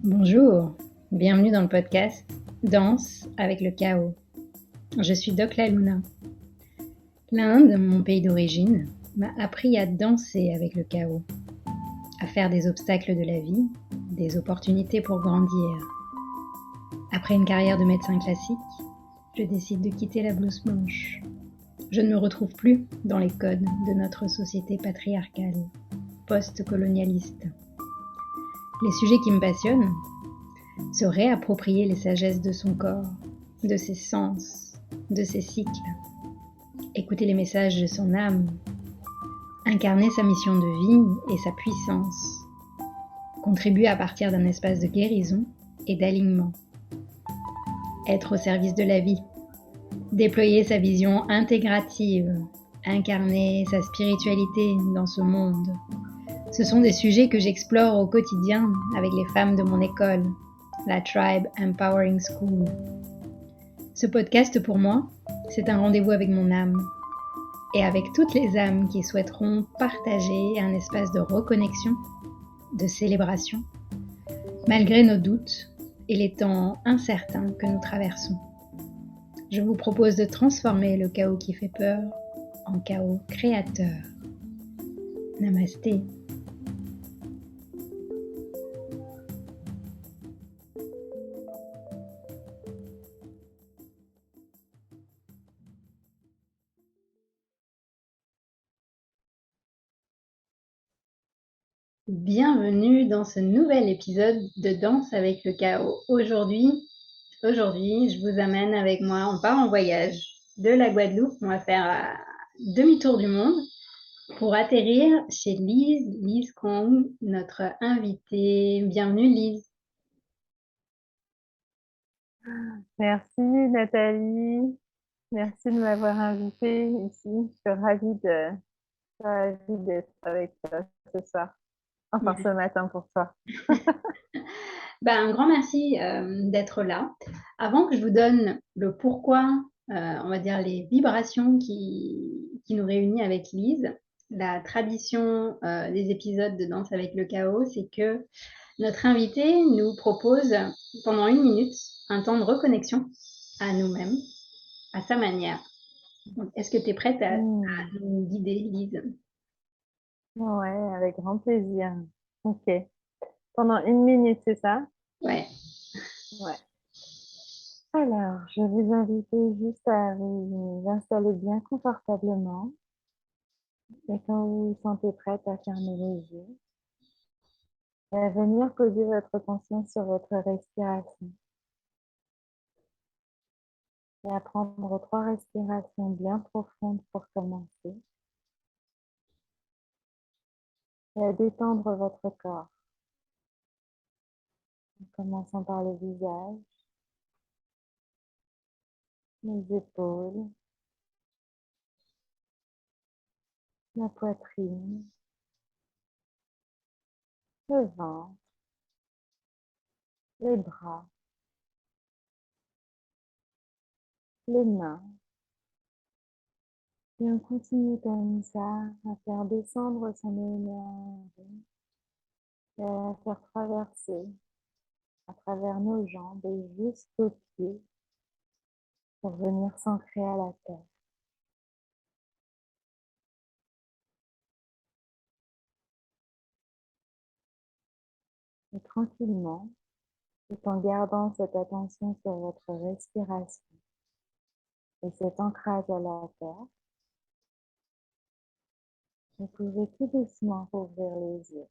Bonjour, bienvenue dans le podcast Danse avec le chaos. Je suis Doc La Luna. L'Inde, mon pays d'origine, m'a appris à danser avec le chaos, à faire des obstacles de la vie, des opportunités pour grandir. Après une carrière de médecin classique, je décide de quitter la blouse blanche. Je ne me retrouve plus dans les codes de notre société patriarcale, post-colonialiste. Les sujets qui me passionnent, se réapproprier les sagesses de son corps, de ses sens, de ses cycles, écouter les messages de son âme, incarner sa mission de vie et sa puissance, contribuer à partir d'un espace de guérison et d'alignement, être au service de la vie, déployer sa vision intégrative, incarner sa spiritualité dans ce monde. Ce sont des sujets que j'explore au quotidien avec les femmes de mon école, la Tribe Empowering School. Ce podcast pour moi, c'est un rendez-vous avec mon âme et avec toutes les âmes qui souhaiteront partager un espace de reconnexion, de célébration, malgré nos doutes et les temps incertains que nous traversons. Je vous propose de transformer le chaos qui fait peur en chaos créateur. Namasté. Bienvenue dans ce nouvel épisode de Danse avec le chaos. Aujourd'hui, je vous amène avec moi, on part en voyage de la Guadeloupe, on va faire demi-tour du monde pour atterrir chez Lise Kong, notre invitée. Bienvenue Lise. Merci Nathalie, merci de m'avoir invitée ici. Je suis ravie d'être avec toi ce soir, enfin ce matin pour toi. Un grand merci d'être là. Avant que je vous donne le pourquoi, on va dire les vibrations qui nous réunit avec Lise, la tradition des épisodes de Danse avec le chaos, c'est que notre invité nous propose pendant 1 minute un temps de reconnexion à nous-mêmes, à sa manière. Donc, est-ce que tu es prête à Hmm. nous guider, Lise? Ouais, avec grand plaisir. Ok. Pendant 1 minute, c'est ça? Ouais. Ouais. Alors, je vais vous inviter juste à vous installer bien confortablement. Et quand vous vous sentez prête à fermer les yeux, et à venir poser votre conscience sur votre respiration. Et à prendre 3 respirations bien profondes pour commencer. Et à détendre votre corps, en commençant par le visage, les épaules, la poitrine, le ventre, les bras, les mains. Et on continue comme ça à faire descendre son énergie et à la faire traverser à travers nos jambes et jusqu'aux pieds pour venir s'ancrer à la terre. Et tranquillement, tout en gardant cette attention sur votre respiration et cet ancrage à la terre, vous pouvez tout doucement rouvrir les yeux.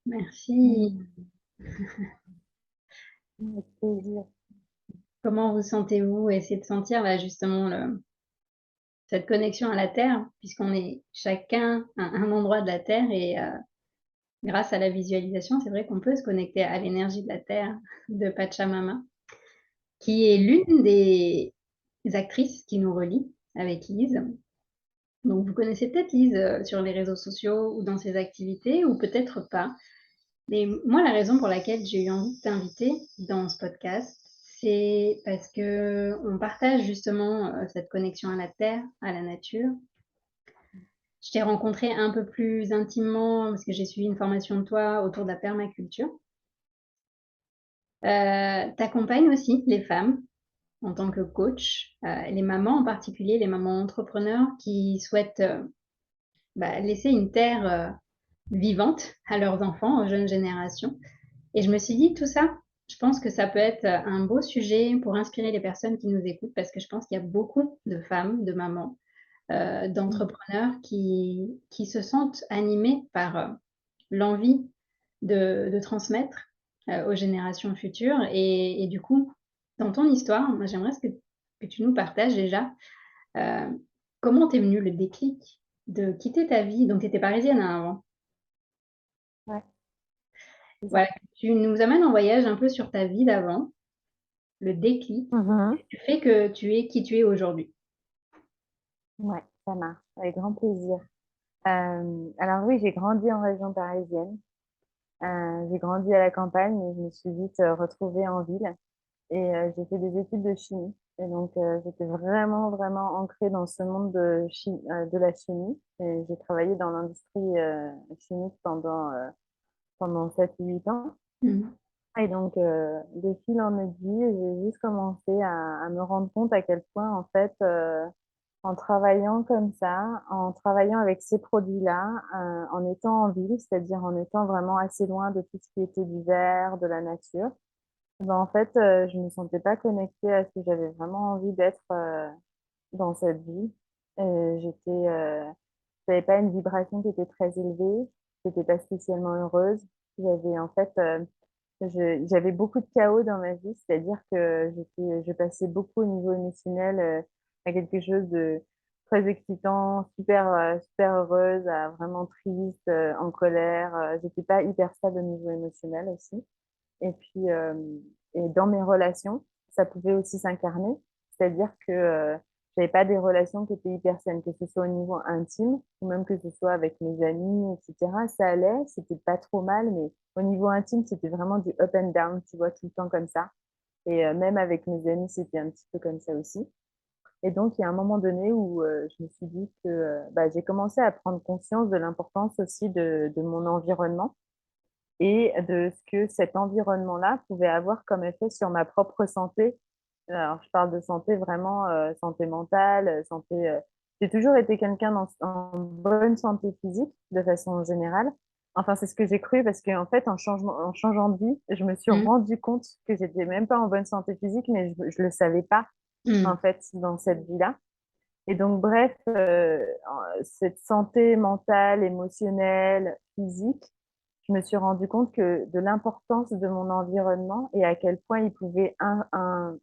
Merci. Mmh. Avec plaisir. Comment vous sentez-vous? Essayez de sentir là justement cette connexion à la terre, puisqu'on est chacun à un endroit de la terre et grâce à la visualisation, c'est vrai qu'on peut se connecter à l'énergie de la terre de Pachamama, qui est l'une des actrices qui nous relie avec Lise. Donc vous connaissez peut-être Lise sur les réseaux sociaux ou dans ses activités, ou peut-être pas. Mais moi, la raison pour laquelle j'ai eu envie de t'inviter dans ce podcast, c'est parce que on partage justement cette connexion à la terre, à la nature. Je t'ai rencontré un peu plus intimement parce que j'ai suivi une formation de toi autour de la permaculture. T'accompagnes aussi les femmes en tant que coach, les mamans en particulier, les mamans entrepreneurs qui souhaitent laisser une terre vivante à leurs enfants, aux jeunes générations. Et je me suis dit, tout ça, je pense que ça peut être un beau sujet pour inspirer les personnes qui nous écoutent parce que je pense qu'il y a beaucoup de femmes, de mamans, d'entrepreneurs qui se sentent animés par l'envie de transmettre aux générations futures. Et du coup, dans ton histoire, moi, j'aimerais que tu nous partages déjà euh, comment t'es venu le déclic de quitter ta vie. Donc, tu étais parisienne hein, avant. Ouais, c'est ça. Voilà, tu nous amènes en voyage un peu sur ta vie d'avant, le déclic Mhm. qui fait que tu es qui tu es aujourd'hui. Ouais, ça marche, avec grand plaisir. Alors oui, j'ai grandi en région parisienne. J'ai grandi à la campagne, mais je me suis vite retrouvée en ville. Et j'ai fait des études de chimie. Et donc, j'étais vraiment, vraiment ancrée dans ce monde de la chimie. Et j'ai travaillé dans l'industrie chimique pendant 7 ou 8 ans. Mhm. Et donc, de fil en aiguille, j'ai juste commencé à me rendre compte à quel point, en fait, en travaillant comme ça, en travaillant avec ces produits-là, en étant en ville, c'est-à-dire en étant vraiment assez loin de tout ce qui était du vert, de la nature, ben, en fait, je me sentais pas connectée à ce que j'avais vraiment envie d'être dans cette vie. J'avais pas une vibration qui était très élevée. J'étais pas spécialement heureuse. J'avais en fait, j'avais beaucoup de chaos dans ma vie, c'est-à-dire que je passais beaucoup au niveau émotionnel à quelque chose de très excitant, super heureuse, à vraiment triste, en colère. J'étais pas hyper stable au niveau émotionnel aussi. Et puis, et dans mes relations, ça pouvait aussi s'incarner. C'est-à-dire que j'avais pas des relations qui étaient hyper saines, que ce soit au niveau intime ou même que ce soit avec mes amis, etc. Ça allait, c'était pas trop mal, mais au niveau intime, c'était vraiment du up and down, tu vois, tout le temps comme ça. Et même avec mes amis, c'était un petit peu comme ça aussi. Et donc, il y a un moment donné où je me suis dit que j'ai commencé à prendre conscience de l'importance aussi de mon environnement et de ce que cet environnement-là pouvait avoir comme effet sur ma propre santé. Alors, je parle de santé vraiment, santé mentale, santé. J'ai toujours été quelqu'un en bonne santé physique de façon générale. Enfin, c'est ce que j'ai cru parce qu'en fait, en changeant de vie, je me suis Mhm. rendu compte que j'étais même pas en bonne santé physique, mais je le savais pas en Mhm. fait dans cette vie-là. Et donc, bref, cette santé mentale, émotionnelle, physique, je me suis rendu compte que de l'importance de mon environnement et à quel point il pouvait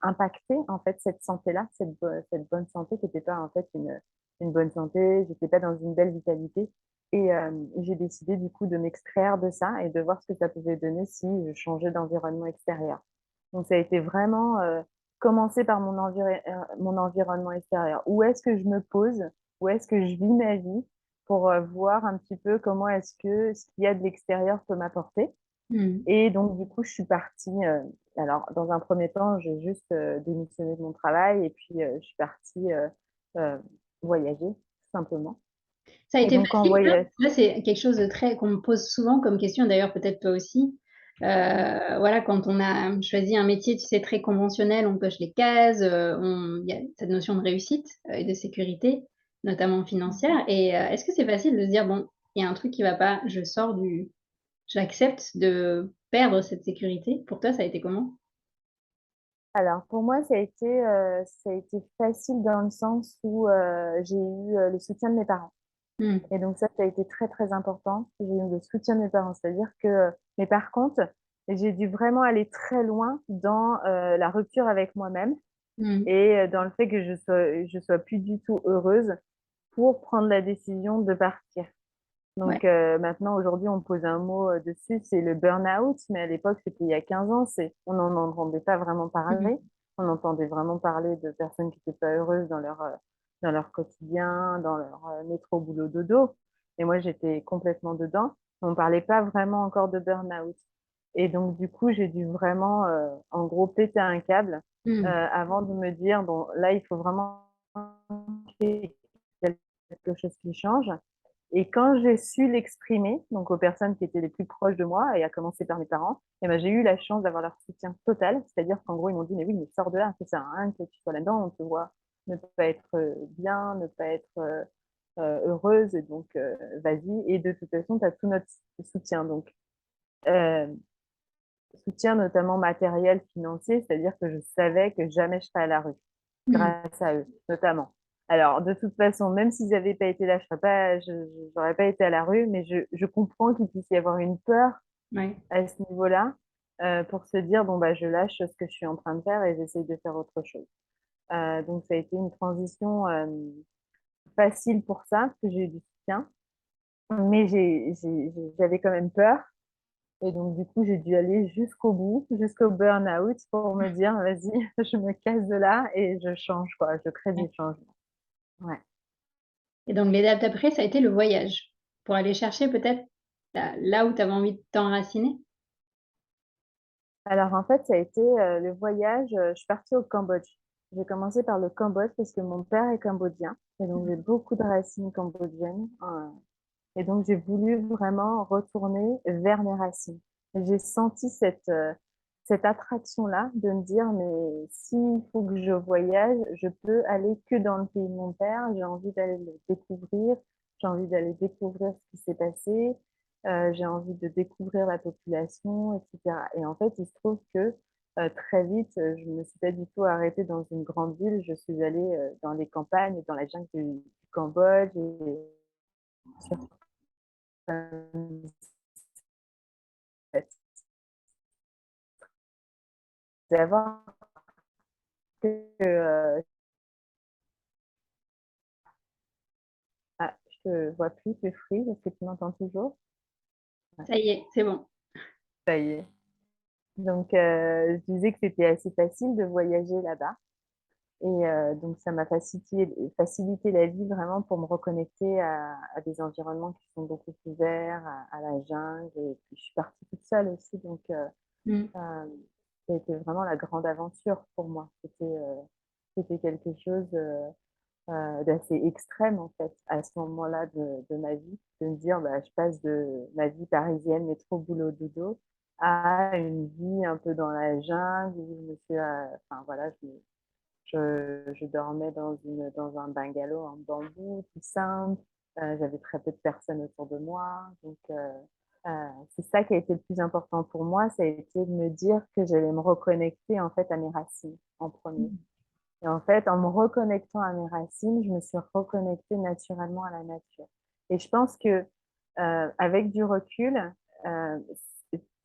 impacter en fait cette santé-là, cette bonne santé qui n'était pas en fait une bonne santé, j'étais pas dans une belle vitalité. Et j'ai décidé du coup de m'extraire de ça et de voir ce que ça pouvait donner si je changeais d'environnement extérieur. Donc ça a été vraiment commencer par mon environnement extérieur. Où est-ce que je me pose? Où est-ce que je vis ma vie? Pour voir un petit peu comment est-ce que ce qu'il y a de l'extérieur peut m'apporter. Mhm. Et donc, du coup, je suis partie. Alors, dans un premier temps, j'ai juste démissionné de mon travail et puis je suis partie euh, voyager, tout simplement. Ça a Et été donc, en facile. voyage, Là, c'est quelque chose de très qu'on me pose souvent comme question. D'ailleurs, peut-être toi aussi. Voilà, quand on a choisi un métier, tu sais, très conventionnel, on coche les cases, il y a cette notion de réussite et de sécurité, notamment financière. Et est-ce que c'est facile de se dire, bon, il y a un truc qui va pas, j'accepte de perdre cette sécurité. Pour toi, ça a été comment? alors pour moi, ça a été facile dans le sens où j'ai eu le soutien de mes parents. Hmm. Et donc ça a été très, très important. J'ai eu le soutien de mes parents. C'est-à-dire que, mais par contre, j'ai dû vraiment aller très loin dans la rupture avec moi-même Hmm. et dans le fait que je sois plus du tout heureuse pour prendre la décision de partir. Ouais. Donc maintenant, aujourd'hui, on pose un mot dessus, c'est le burn-out, mais à l'époque, c'était il y a 15 ans, on n'en entendait pas vraiment Hmm. parler. On entendait vraiment parler de personnes qui n'étaient pas heureuses dans leur quotidien, dans leur métro, boulot, dodo. Et moi, j'étais complètement dedans. On ne parlait pas vraiment encore de burn-out. Et donc, du coup, j'ai dû vraiment, en gros, péter un câble Hmm. avant de me dire, bon, là, il faut vraiment qu'il y ait quelque chose qui change. Et quand j'ai su l'exprimer, donc aux personnes qui étaient les plus proches de moi, et à commencer par mes parents, et ben, j'ai eu la chance d'avoir leur soutien total. C'est-à-dire qu'en gros, ils m'ont dit, mais oui, mais sors de là, ça sert à rien que tu sois là-dedans, on te voit ne pas être bien, ne pas être heureuse, et donc vas-y. Et de toute façon, tu as tout notre soutien. Donc, euh, soutien notamment matériel, financier, c'est-à-dire que je savais que jamais je serais à la rue, Hmm. grâce à eux, notamment. Alors, de toute façon, même s'ils n'avaient pas été là, j'aurais pas été à la rue, mais je comprends qu'il puisse y avoir une peur Ouais. à ce niveau-là, pour se dire, bon, bah, je lâche ce que je suis en train de faire et j'essaye de faire autre chose. Donc, ça a été une transition facile pour ça, parce que j'ai eu du soutien, mais j'avais quand même peur. Et donc, du coup, j'ai dû aller jusqu'au bout, jusqu'au burn-out pour me dire, vas-y, je me casse de là et je change, quoi. Je crée Ouais. du changement. Ouais. Et donc l'étape d'après, ça a été le voyage, pour aller chercher peut-être là où tu avais envie de t'enraciner? Alors, en fait, ça a été le voyage. Je suis partie au Cambodge. J'ai commencé par le Cambodge parce que mon père est cambodgien. Et donc, j'ai beaucoup de racines cambodgiennes. Et donc, j'ai voulu vraiment retourner vers mes racines. Et j'ai senti cette attraction-là de me dire, mais s'il faut que je voyage, je peux aller que dans le pays de mon père. J'ai envie d'aller le découvrir. J'ai envie d'aller découvrir ce qui s'est passé. J'ai envie de découvrir la population, etc. Et en fait, il se trouve que très vite, je ne me suis pas du tout arrêtée dans une grande ville. Je suis allée dans les campagnes, dans la jungle du Cambodge et sur d'avoir que ah, je te vois plus, tu frises, est-ce que tu m'entends toujours? Ouais, Ça y est, c'est bon. ça y est. Donc, je disais que c'était assez facile de voyager là-bas. Et donc, ça m'a facilité la vie vraiment pour me reconnecter à des environnements qui sont beaucoup plus verts, à la jungle. Et puis, je suis partie toute seule aussi. Donc, Mmh. ça a été vraiment la grande aventure pour moi. C'était quelque chose d'assez extrême en fait à ce moment-là de ma vie, de me dire bah, je passe de ma vie parisienne, métro, boulot, dodo, à une vie un peu dans la jungle où je me suis, enfin voilà, je dormais dans un bungalow en bambou tout simple. J'avais très peu de personnes autour de moi, donc c'est ça qui a été le plus important pour moi, ça a été de me dire que j'allais me reconnecter en fait à mes racines en premier. Mmh. Et en fait, en me reconnectant à mes racines, je me suis reconnectée naturellement à la nature. Et je pense que avec du recul, euh,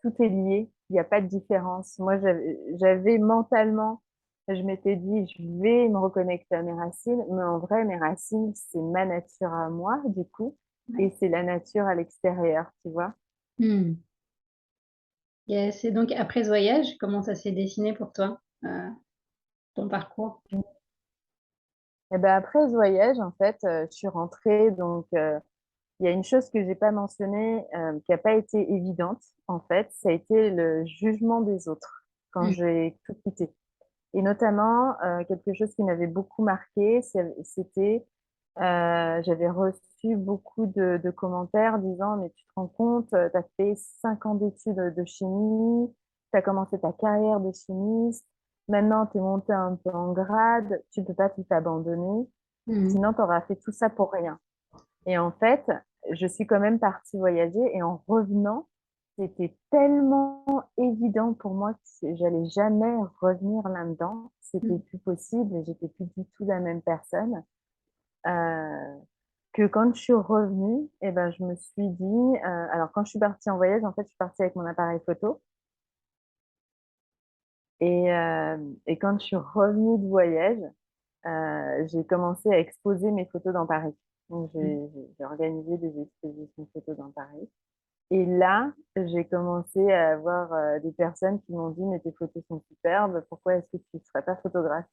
tout est lié. Il n'y a pas de différence. Moi, j'avais mentalement, je m'étais dit, je vais me reconnecter à mes racines, mais en vrai, mes racines, c'est ma nature à moi, du coup, Ouais. et c'est la nature à l'extérieur, tu vois. Mmh. Yes, et donc après ce voyage, comment ça s'est dessiné pour toi, ton parcours? Et ben après ce voyage, en fait, je suis rentrée, donc il y a une chose que j'ai pas mentionnée, qui n'a pas été évidente, en fait, ça a été le jugement des autres quand Mmh. j'ai tout quitté. Et notamment, quelque chose qui m'avait beaucoup marqué, c'était, j'avais reçu beaucoup de commentaires disant, mais tu te rends compte, tu as fait 5 ans d'études de chimie, tu as commencé ta carrière de chimiste, maintenant tu es monté un peu en grade, tu peux pas tout abandonner, Mmh. sinon tu auras fait tout ça pour rien. Et en fait, je suis quand même partie voyager et en revenant, c'était tellement évident pour moi que j'allais jamais revenir là-dedans. C'était Mmh. plus possible et j'étais plus du tout la même personne. Euh, que quand je suis revenue, eh ben, je me suis dit, alors quand je suis partie en voyage, en fait, je suis partie avec mon appareil photo. Et quand je suis revenue de voyage, j'ai commencé à exposer mes photos dans Paris. Donc, Mmh. j'ai organisé des expositions photos dans Paris. Et là, j'ai commencé à avoir des personnes qui m'ont dit, mais tes photos sont superbes, pourquoi est-ce que tu ne serais pas photographe?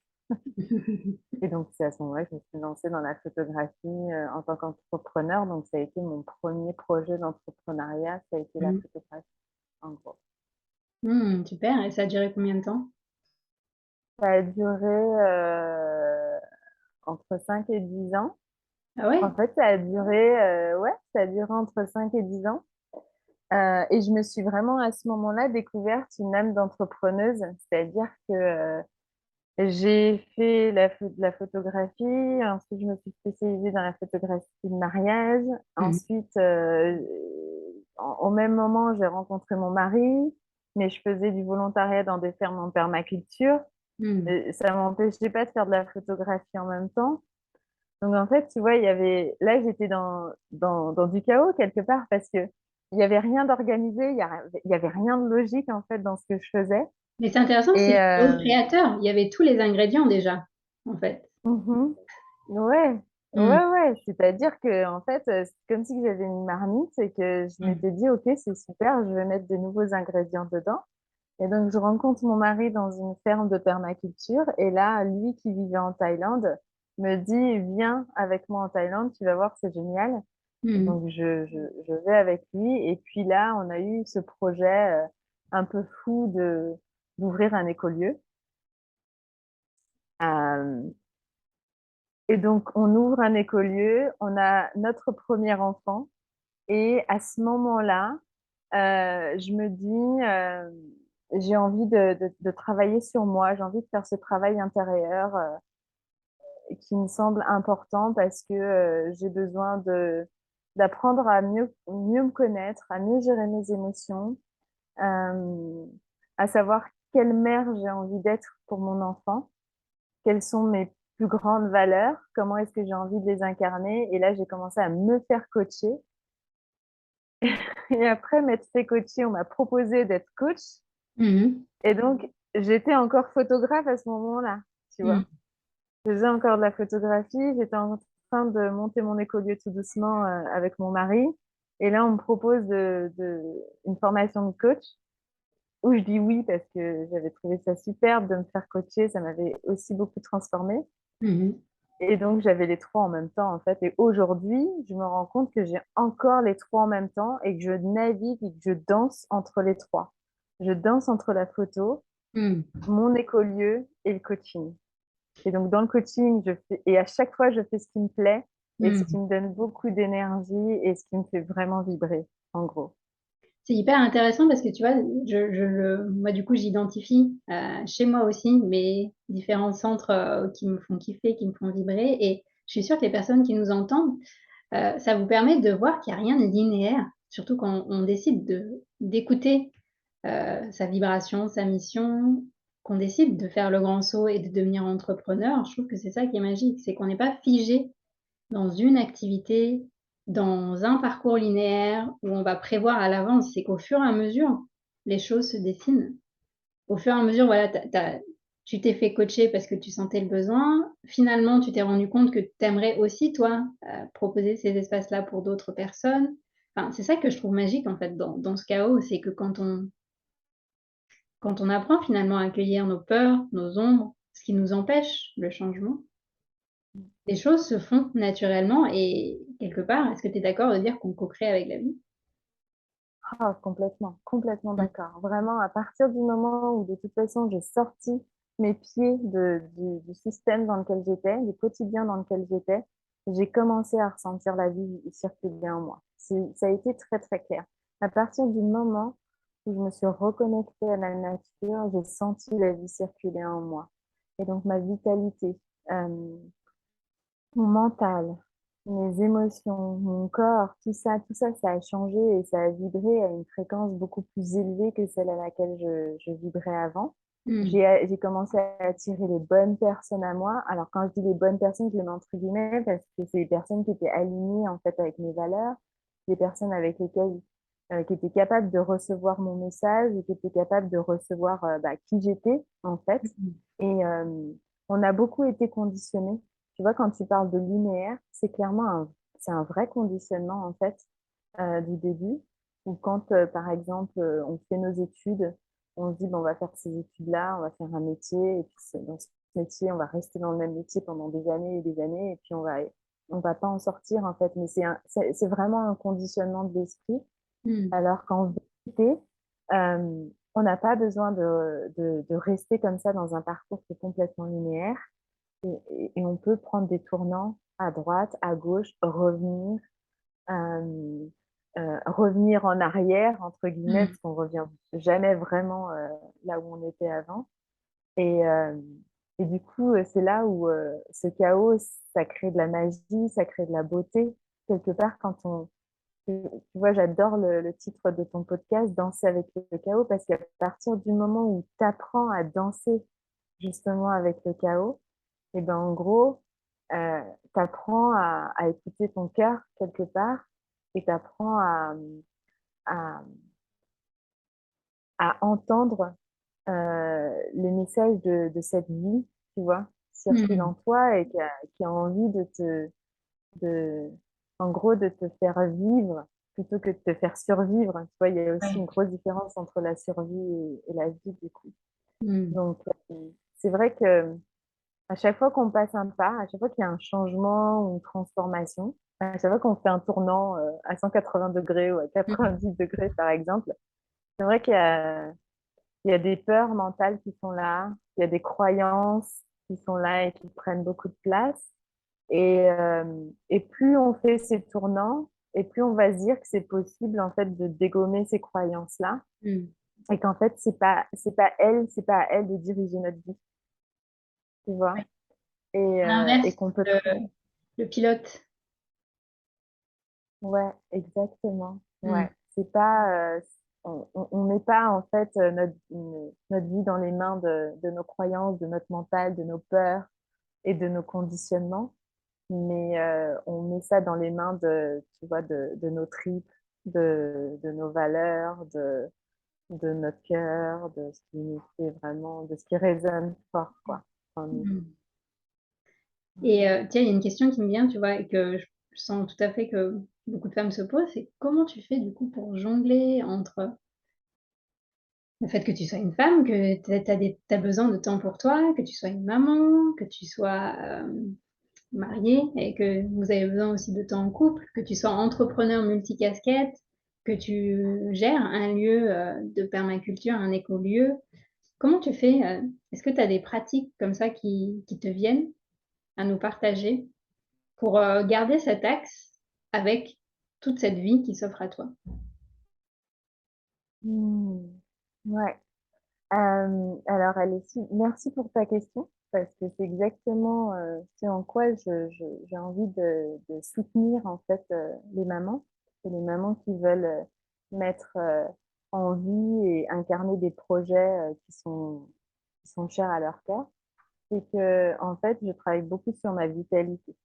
Et donc, c'est à ce moment-là que je me suis lancée dans la photographie en tant qu'entrepreneur. Donc, ça a été mon premier projet d'entrepreneuriat, ça a été la Mmh. photographie, en gros. Mmh, super, et ça a duré combien de temps? Ça a duré entre 5 et 10 ans. Ah ouais? En fait, ça a duré entre 5 et 10 ans. Et je me suis vraiment à ce moment-là découverte une âme d'entrepreneuse, c'est-à-dire que j'ai fait de la photographie, ensuite je me suis spécialisée dans la photographie de mariage, Mhm. ensuite au même moment j'ai rencontré mon mari, mais je faisais du volontariat dans des fermes en permaculture. Mhm. Et ça m'empêchait pas de faire de la photographie en même temps. Donc en fait, tu vois, là j'étais dans du chaos quelque part parce que il y avait rien d'organisé, il y avait rien de logique en fait dans ce que je faisais. Mais c'est intéressant, c'est Et le créateur. Il y avait tous les ingrédients déjà, en fait. mhm. Ouais, Mhm. ouais. C'est-à-dire que en fait, c'est comme si j'avais une marmite et que je Mhm. m'étais dit, ok, c'est super, je vais mettre de nouveaux ingrédients dedans. Et donc, je rencontre mon mari dans une ferme de permaculture. Et là, lui qui vivait en Thaïlande me dit, viens avec moi en Thaïlande, tu vas voir, c'est génial. Et Mhm. donc, je vais avec lui. Et puis là, on a eu ce projet un peu fou d'ouvrir un écolieu. Euh, et donc, on ouvre un écolieu, on a notre premier enfant. Et à ce moment-là, je me dis, j'ai envie de travailler sur moi, j'ai envie de faire ce travail intérieur qui me semble important parce que j'ai besoin d'apprendre à mieux me connaître, à mieux gérer mes émotions, euh, à savoir quelle mère j'ai envie d'être pour mon enfant, quelles sont mes plus grandes valeurs, comment est-ce que j'ai envie de les incarner. Et là, j'ai commencé à me faire coacher. Et après m'être fait coacher, on m'a proposé d'être coach. Mhm. Et donc, j'étais encore photographe à ce moment-là, tu vois. Mhm. Je faisais encore de la photographie, j'étais en train de monter mon écolieu tout doucement avec mon mari. Et là, on me propose une formation de coach où je dis oui parce que j'avais trouvé ça superbe de me faire coacher, ça m'avait aussi beaucoup transformée. Mhm. Et donc, j'avais les trois en même temps, en fait. Et aujourd'hui, je me rends compte que j'ai encore les trois en même temps et que je navigue et que je danse entre les trois. Je danse entre la photo, Mhm. mon écolieu et le coaching. Et donc, dans le coaching, et à chaque fois, je fais ce qui me plaît et ce qui Mhm. me donne beaucoup d'énergie et ce qui me fait vraiment vibrer, en gros. C'est hyper intéressant parce que tu vois, moi du coup, j'identifie chez moi aussi mes différents centres qui me font kiffer, qui me font vibrer. Et je suis sûre que les personnes qui nous entendent, ça vous permet de voir qu'il n'y a rien de linéaire, surtout quand on décide d'écouter sa vibration, sa mission, qu'on décide de faire le grand saut et de devenir entrepreneur. Je trouve que c'est ça qui est magique, c'est qu'on n'est pas figé dans une activité, dans un parcours linéaire où on va prévoir à l'avance. C'est qu'au fur et à mesure, les choses se dessinent. Au fur et à mesure, voilà, tu t'es fait coacher parce que tu sentais le besoin. Finalement, tu t'es rendu compte que tu aimerais aussi, toi, proposer ces espaces-là pour d'autres personnes. Enfin, c'est ça que je trouve magique, en fait, dans ce chaos, c'est que quand on apprend finalement à accueillir nos peurs, nos ombres, ce qui nous empêche le changement, les choses se font naturellement et quelque part, est-ce que tu es d'accord de dire qu'on co-crée avec la vie? Ah, complètement, complètement Mm. d'accord. Vraiment, à partir du moment où de toute façon j'ai sorti mes pieds du système dans lequel j'étais, du quotidien dans lequel j'étais, j'ai commencé à ressentir la vie circuler en moi. Ça a été très, très clair. À partir du moment où je me suis reconnectée à la nature, j'ai senti la vie circuler en moi. Et donc ma vitalité, euh, mon mental, mes émotions, mon corps, tout ça, ça a changé et ça a vibré à une fréquence beaucoup plus élevée que celle à laquelle je vibrais avant. Mm. J'ai commencé à attirer les bonnes personnes à moi. Alors, quand je dis les bonnes personnes, je les mets entre guillemets parce que c'est des personnes qui étaient alignées, en fait, avec mes valeurs, des personnes avec lesquelles, qui étaient capables de recevoir mon message et qui étaient capables de recevoir, qui j'étais, en fait. Mm. Et on a beaucoup été conditionnés. Tu vois, quand tu parles de linéaire, c'est un vrai conditionnement, en fait, du début. Ou quand, par exemple, on fait nos études, on se dit, bon, on va faire ces études-là, on va faire un métier, et puis dans ce métier, on va rester dans le même métier pendant des années et des années, et puis on va pas en sortir, en fait. Mais c'est vraiment un conditionnement de l'esprit. Mm. Alors qu'en vérité, on n'a pas besoin de rester comme ça dans un parcours qui est complètement linéaire et on peut prendre des tournants à droite, à gauche, revenir, euh, revenir en arrière, entre guillemets, Mm. parce qu'on revient jamais vraiment là où on était avant. Et, euh, et du coup, c'est là où ce chaos, ça crée de la magie, ça crée de la beauté. Quelque part, tu vois, j'adore le titre de ton podcast, Danser avec le chaos, parce qu'à partir du moment où tu apprends à danser justement avec le chaos, et ben en gros, tu apprends à écouter ton cœur quelque part et tu apprends à, à entendre les messages de cette vie, tu vois, circulent Mm. en toi et qui a envie de, en gros, de te faire vivre plutôt que de te faire survivre. Tu vois, il y a aussi Ouais. une grosse différence entre la survie et la vie, du coup. Mm. Donc, c'est vrai que à chaque fois qu'on passe un pas, à chaque fois qu'il y a un changement ou une transformation, à chaque fois qu'on fait un tournant à 180 degrés ou à Mm. 90 degrés, par exemple, c'est vrai il y a des peurs mentales qui sont là, il y a des croyances qui sont là et qui prennent beaucoup de place. Et plus on fait ces tournants, et plus on va se dire que c'est possible en fait de dégommer ces croyances-là, Mm. et qu'en fait c'est pas à elle de diriger notre vie, tu vois, Ouais. À l'inverse, et qu'on peut le, très, le pilote. ouais, exactement, Mm. ouais, c'est pas, on met pas en fait notre vie dans les mains de nos croyances, de notre mental, de nos peurs et de nos conditionnements. Mais on met ça dans les mains tu vois, de nos tripes, de nos valeurs, de notre cœur, de ce qui nous fait vraiment, de ce qui résonne fort, quoi, en nous. Mm. Et tiens, il y a une question qui me vient, tu vois, et que je sens tout à fait que beaucoup de femmes se posent, c'est comment tu fais du coup pour jongler entre le fait que tu sois une femme, que tu as besoin de temps pour toi, que tu sois une maman, que tu sois mariée et que vous avez besoin aussi de temps en couple, que tu sois entrepreneur multicasquette, que tu gères un lieu de permaculture, un écolieu. Comment tu fais est-ce que tu as des pratiques comme ça qui te viennent à nous partager pour garder cet axe avec toute cette vie qui s'offre à toi? Hmm. Ouais. Alors, merci pour ta question, parce que c'est exactement ce en quoi j'ai envie de soutenir en fait les mamans, et les mamans qui veulent mettre en vie et incarner des projets qui sont chers à leur cœur. C'est que en fait, je travaille beaucoup sur ma vitalité.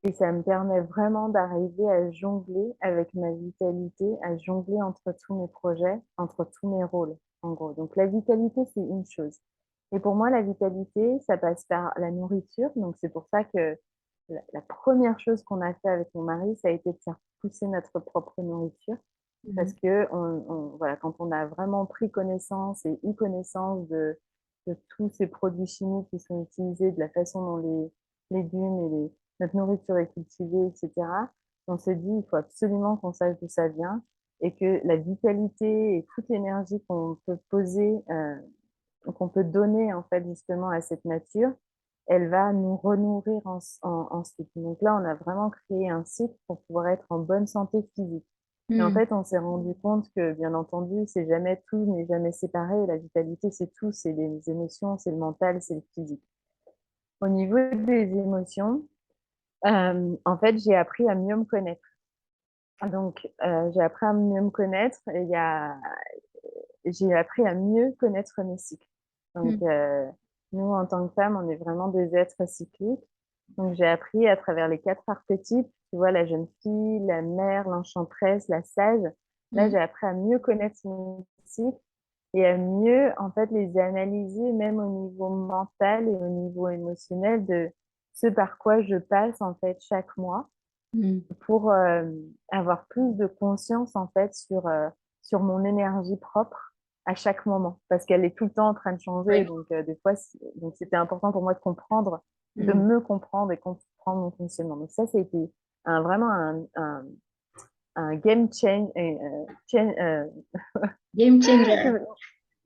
Et ça me permet vraiment d'arriver à jongler avec ma vitalité, à jongler entre tous mes projets, entre tous mes rôles, en gros. Donc la vitalité, c'est une chose. Et pour moi, la vitalité, ça passe par la nourriture. Donc c'est pour ça que la première chose qu'on a fait avec mon mari, ça a été de faire pousser notre propre nourriture. Parce Mhm. que voilà, quand on a vraiment pris connaissance et eu connaissance de tous ces produits chimiques qui sont utilisés, de la façon dont les légumes et notre nourriture est cultivée, etc., on se dit il faut absolument qu'on sache d'où ça vient et que la vitalité et toute l'énergie qu'on peut poser, qu'on peut donner en fait justement à cette nature, elle va nous renourrir ensuite. Donc là, on a vraiment créé un cycle pour pouvoir être en bonne santé physique. Et en Mhm. fait, on s'est rendu compte que, bien entendu, c'est jamais tout, n'est jamais séparé. La vitalité, c'est tout, c'est les émotions, c'est le mental, c'est le physique. Au niveau des émotions, en fait, j'ai appris à mieux me connaître. Donc, j'ai appris à mieux me connaître et j'ai appris à mieux connaître mes cycles. Donc, Mhm. nous, en tant que femmes, on est vraiment des êtres cycliques. Donc, j'ai appris à travers les quatre archétypes, tu vois, la jeune fille, la mère, l'enchanteresse, la sage. Là, Mhm. j'ai appris à mieux connaître mes cycles et à mieux, en fait, les analyser, même au niveau mental et au niveau émotionnel de ce par quoi je passe, en fait, chaque mois Mhm. pour avoir plus de conscience en fait sur mon énergie propre à chaque moment parce qu'elle est tout le temps en train de changer Ouais. donc des fois donc c'était important pour moi de comprendre de Mhm. me comprendre et comprendre mon fonctionnement donc ça c'était vraiment un game change Game changer.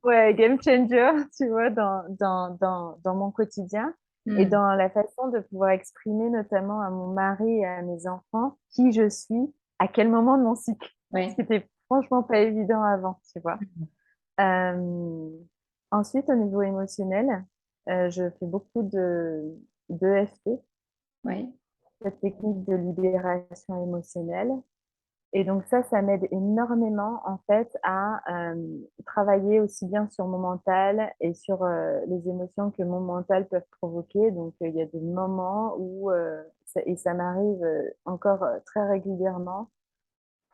ouais game changer tu vois dans mon quotidien et Hmm. dans la façon de pouvoir exprimer notamment à mon mari et à mes enfants qui je suis, à quel moment de mon cycle. Ce Ouais. qui était franchement pas évident avant, tu vois. Euh, Ensuite, au niveau émotionnel, je fais beaucoup de d'EFT, Ouais. cette technique de libération émotionnelle. Et donc ça m'aide énormément en fait à travailler aussi bien sur mon mental et sur les émotions que mon mental peut provoquer. Donc il y a des moments où, et ça m'arrive encore très régulièrement,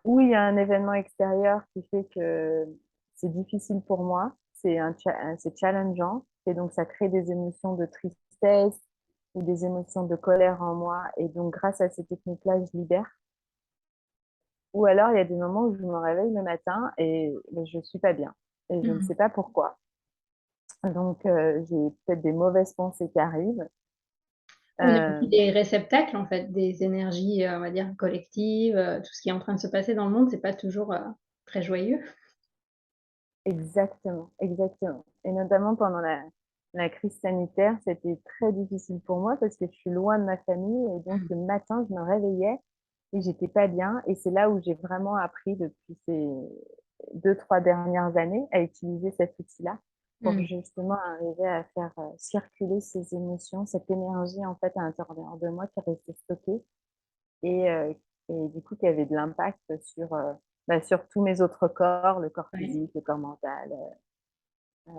où il y a un événement extérieur qui fait que c'est difficile pour moi, c'est challengeant, et donc ça crée des émotions de tristesse ou des émotions de colère en moi. Et donc grâce à ces techniques-là, je libère. Ou alors, il y a des moments où je me réveille le matin et mais je suis pas bien. Et je ne Hmm. sais pas pourquoi. Donc, j'ai peut-être des mauvaises pensées qui arrivent. On est aussi Euh, des réceptacles, en fait, des énergies, on va dire, collectives. Tout ce qui est en train de se passer dans le monde, c'est pas toujours très joyeux. Exactement, exactement. Et notamment pendant la crise sanitaire, c'était très difficile pour moi parce que je suis loin de ma famille et donc Hmm. le matin, je me réveillais et j'étais pas bien. Et c'est là où j'ai vraiment appris depuis ces 2, 3 dernières années à utiliser cet outil-là pour Hmm. justement arriver à faire circuler ces émotions, cette énergie en fait à l'intérieur de moi qui restait stockée et, euh, et du coup qui avait de l'impact sur, sur tous mes autres corps, le corps Ouais. physique, le corps mental, euh,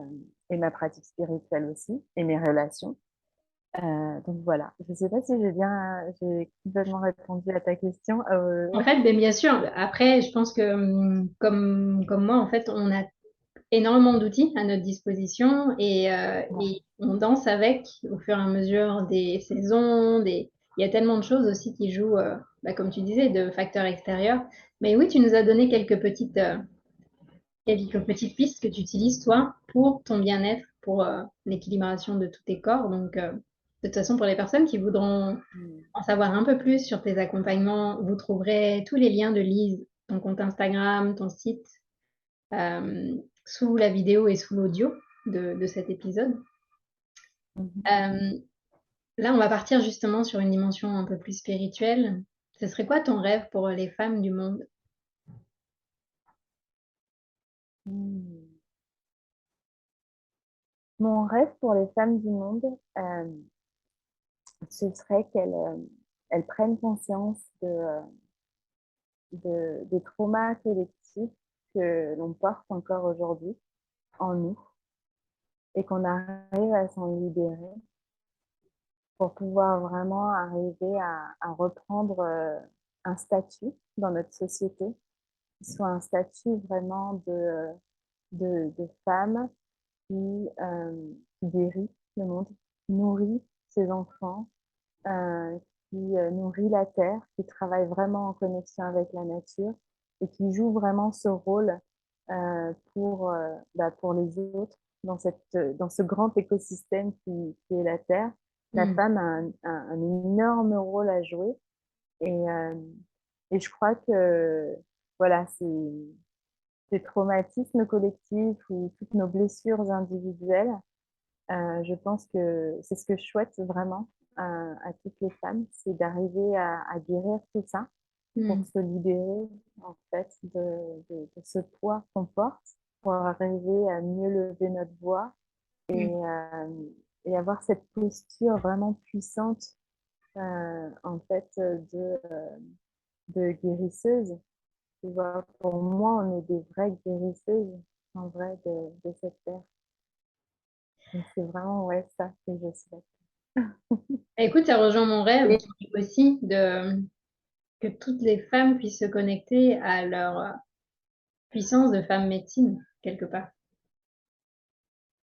et ma pratique spirituelle aussi, et mes relations. Donc voilà, je ne sais pas si j'ai complètement répondu à ta question. En fait, ben, bien sûr, après, je pense que comme moi, en fait, on a énormément d'outils à notre disposition et on danse avec au fur et à mesure des saisons. Il y a tellement de choses aussi qui jouent, bah, comme tu disais, de facteurs extérieurs. Mais oui, tu nous as donné quelques petites pistes que tu utilises, toi, pour ton bien-être, pour l'équilibration de tous tes corps. Donc, de toute façon, pour les personnes qui voudront Mm. en savoir un peu plus sur tes accompagnements, vous trouverez tous les liens de Lise, ton compte Instagram, ton site, euh, sous la vidéo et sous l'audio de cet épisode. Mhm. Euh, Là, on va partir justement sur une dimension un peu plus spirituelle. Ce serait quoi ton rêve pour les femmes du monde? Mm. Mon rêve pour les femmes du monde, ce serait qu'elles prennent conscience des traumas collectifs que l'on porte encore aujourd'hui en nous et qu'on arrive à s'en libérer pour pouvoir vraiment arriver à reprendre un statut dans notre société, qui soit un statut vraiment de femme qui guérit le monde, nourrit ses enfants, euh, qui nourrit la terre, qui travaille vraiment en connexion avec la nature et qui joue vraiment ce rôle pour les autres dans ce grand écosystème qui est la terre. La Hmm. femme a un énorme rôle à jouer et, et je crois que voilà, ces traumatismes collectifs ou toutes nos blessures individuelles, je pense que c'est ce que je souhaite vraiment à toutes les femmes, c'est d'arriver à guérir tout ça Hmm. pour se libérer en fait de ce poids qu'on porte, pour arriver à mieux lever notre voix Hmm. et avoir cette posture vraiment puissante en fait de guérisseuse. Tu vois, pour moi, on est des vraies guérisseuses en vrai de cette terre. Donc c'est vraiment ouais, ça que je souhaite. Écoute, ça rejoint mon rêve Et qui est aussi de que toutes les femmes puissent se connecter à leur puissance de femme médecine, quelque part.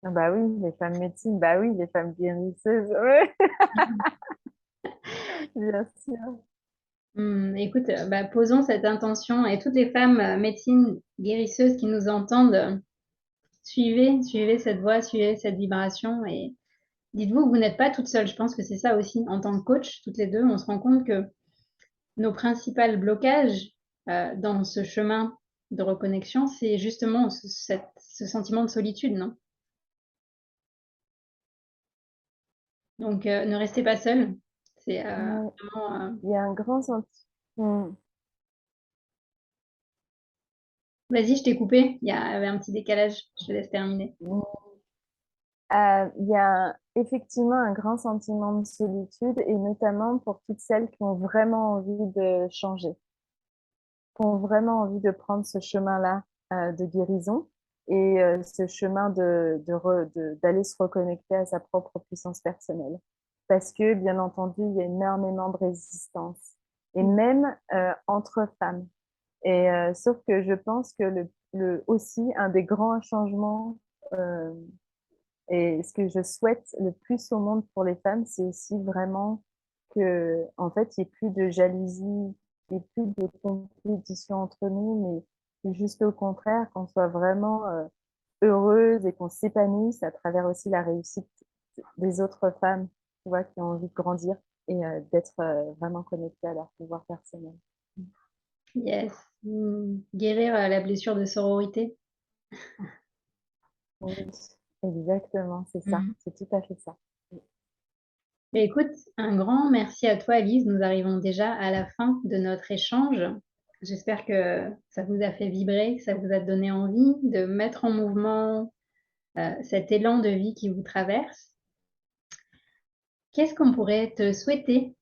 bah oui, les femmes médecines, bah oui, les femmes guérisseuses, ouais, bien sûr. Écoute, bah, posons cette intention et toutes les femmes médecines guérisseuses qui nous entendent, suivez cette voie, suivez cette vibration et dites-vous que vous n'êtes pas toute seule. Je pense que c'est ça aussi. En tant que coach, toutes les deux, on se rend compte que nos principaux blocages dans ce chemin de reconnexion, c'est justement ce sentiment de solitude, non? Donc, ne restez pas seul. C'est Ouais. vraiment. Il y a un grand sentiment. Vas-y, je t'ai coupé. Il y avait un petit décalage. Je te laisse terminer. Il y a effectivement un grand sentiment de solitude et notamment pour toutes celles qui ont vraiment envie de changer, qui ont vraiment envie de prendre ce chemin-là de guérison et ce chemin d'aller se reconnecter à sa propre puissance personnelle. Parce que, bien entendu, il y a énormément de résistance, et même entre femmes. Et sauf que je pense que aussi un des grands changements euh, et ce que je souhaite le plus au monde pour les femmes, c'est aussi vraiment que, en fait, il n'y ait plus de jalousie, il n'y ait plus de compétition entre nous, mais juste au contraire, qu'on soit vraiment heureuse et qu'on s'épanouisse à travers aussi la réussite des autres femmes, tu vois, qui ont envie de grandir et d'être vraiment connectées à leur pouvoir personnel. Yes. Guérir la blessure de sororité. Oui, exactement, c'est ça, Mm. c'est tout à fait ça. Mais écoute, un grand merci à toi, Alice. Nous arrivons déjà à la fin de notre échange. J'espère que ça vous a fait vibrer, que ça vous a donné envie de mettre en mouvement cet élan de vie qui vous traverse. Qu'est-ce qu'on pourrait te souhaiter,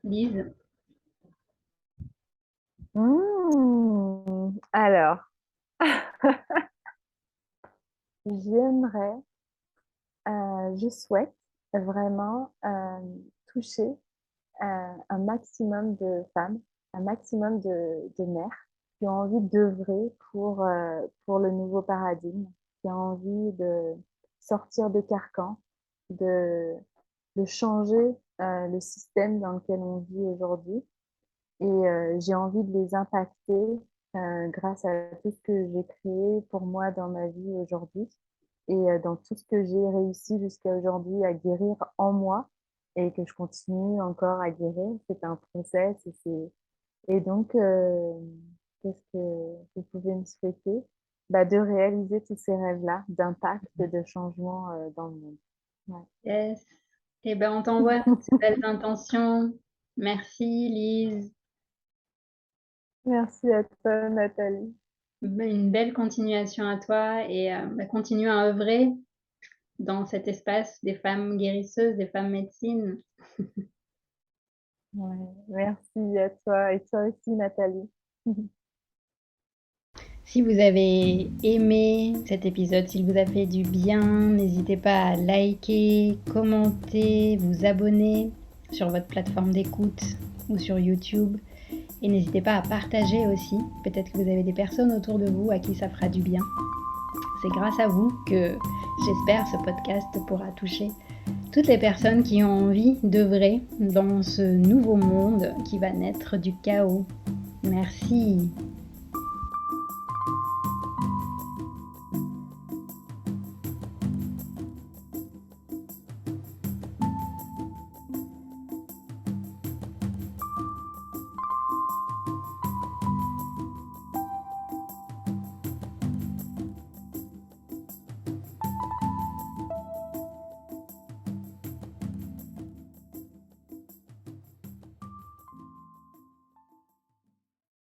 Lise? Alors, j'aimerais, je souhaite vraiment toucher un maximum de femmes, un maximum de mères qui ont envie d'œuvrer pour le nouveau paradigme, qui ont envie de sortir des carcans, de, de changer le système dans lequel on vit aujourd'hui. Et j'ai envie de les impacter grâce à tout ce que j'ai créé pour moi dans ma vie aujourd'hui et dans tout ce que j'ai réussi jusqu'à aujourd'hui à guérir en moi et que je continue encore à guérir. C'est un process et donc, qu'est-ce que vous pouvez me souhaiter? Bah, de réaliser tous ces rêves-là d'impact et de changement dans le monde. Ouais. Yes. Eh bien, on t'envoie toutes ces belles intentions. Merci, Lise. Merci à toi, Nathalie. Une belle continuation à toi et continue à œuvrer dans cet espace des femmes guérisseuses, des femmes médecines. Ouais. Merci à toi et toi aussi, Nathalie. Si vous avez aimé cet épisode, s'il vous a fait du bien, n'hésitez pas à liker, commenter, vous abonner sur votre plateforme d'écoute ou sur YouTube. Et n'hésitez pas à partager aussi. Peut-être que vous avez des personnes autour de vous à qui ça fera du bien. C'est grâce à vous que j'espère ce podcast pourra toucher toutes les personnes qui ont envie d'œuvrer dans ce nouveau monde qui va naître du chaos. Merci.